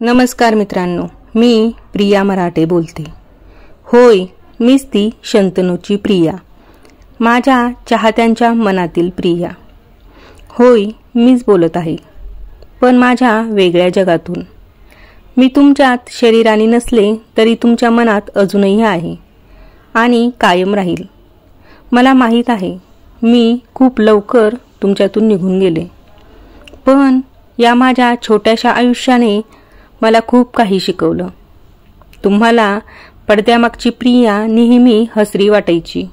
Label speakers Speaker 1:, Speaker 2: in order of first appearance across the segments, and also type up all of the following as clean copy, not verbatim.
Speaker 1: नमस्कार मित्रांनो, मी प्रिया मराठे बोलते. होय, मीच ती शंतनूची प्रिया, माझ्या चाहत्यांच्या मनातील प्रिया. होय, मीच बोलत आहे, पण माझ्या वेगळ्या जगातून. मी तुमच्यात शरीराने नसले तरी तुमच्या मनात अजूनही आहे आणि कायम राहील. मला माहीत आहे, मी खूप लवकर तुमच्यातून निघून गेले, पण या माझ्या छोट्याशा आयुष्याने मला खूप काही शिकवलं. तुम्हाला पडद्यामागची प्रिया नेहमी हसरी वाटायची,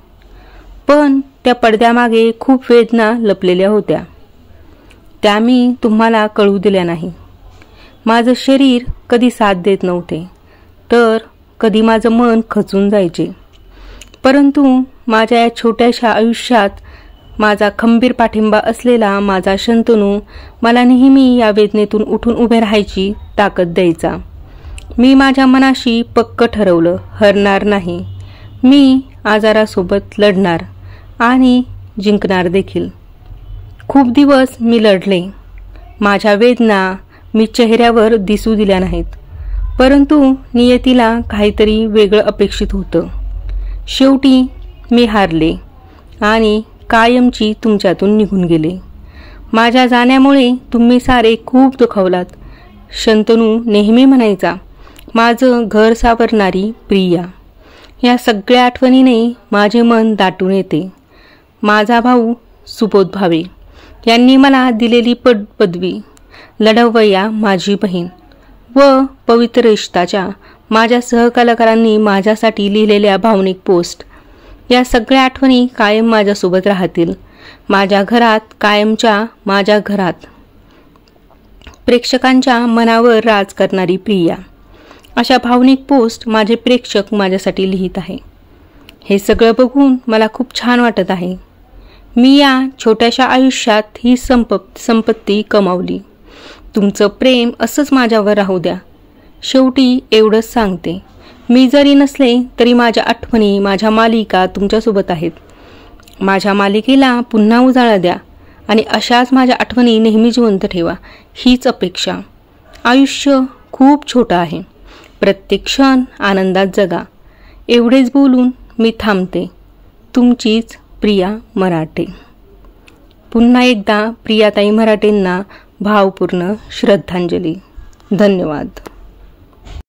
Speaker 1: पण त्या पडद्यामागे खूप वेदना लपलेल्या होत्या. त्या मी तुम्हाला कळू दिल्या नाही. माझं शरीर कधी साथ देत नव्हते, तर कधी माझं मन खचून जायचे. परंतु माझ्या या छोट्याशा आयुष्यात माझा खंबीर पाठिंबा असलेला माझा शंतनू मला नेहमी या वेदनेतून उठून उभे राहायची ताकद द्यायचा. मी माझ्या मनाशी पक्क ठरवलं, हरणार नाही. मी आजारासोबत लढणार आणि जिंकणार देखील. खूप दिवस मी लढले. माझ्या वेदना मी चेहऱ्यावर दिसू दिल्या नाहीत, परंतु नियतीला काहीतरी वेगळं अपेक्षित होतं. शेवटी मी हारले आणि कायमची तुमच्यातून निघून गेले. माझ्या जाण्यामुळे तुम्ही सारे खूप दुखावलात. शंतनू नेहमी म्हणायचा, माझं घर सावरणारी प्रिया. या सगळ्या आठवणीने माझे मन दाटून येते. माझा भाऊ सुबोध भावे यांनी मला दिलेली पदवी, लढवय्या माझी बहीण व पवित्र रिश्ताच्या माझ्या सहकलाकारांनी माझ्यासाठी लिहिलेल्या भावनिक पोस्ट, या सगळ्या आठवणी कायम माझ्यासोबत राहतील. माझ्या घरात, कायमच्या माझ्या घरात. प्रेक्षकांच्या मनावर राज करणारी प्रिया, अशा भावनिक पोस्ट माझे प्रेक्षक माझ्यासाठी लिहित आहे. हे सगळं बघून मला खूप छान वाटत आहे. मी या छोट्याशा आयुष्यात ही संपत्ती कमावली. तुमचं प्रेम असंच माझ्यावर राहू द्या. शेवटी एवढंच सांगते, मी जरी नसले तरी माझ्या आठवणी, माझ्या मालिका तुमच्यासोबत आहेत. माझ्या मालिकेला पुन्हा उजाळा द्या आणि अशाच माझ्या आठवणी नेहमी जिवंत ठेवा, हीच अपेक्षा. आयुष्य खूप छोटं आहे. प्रत्येक क्षण आनंदात जगा. एवढेच बोलून मी थांबते. तुमचीच प्रिया मराठे. पुन्हा एकदा प्रियाताई मराठेंना भावपूर्ण श्रद्धांजली. धन्यवाद.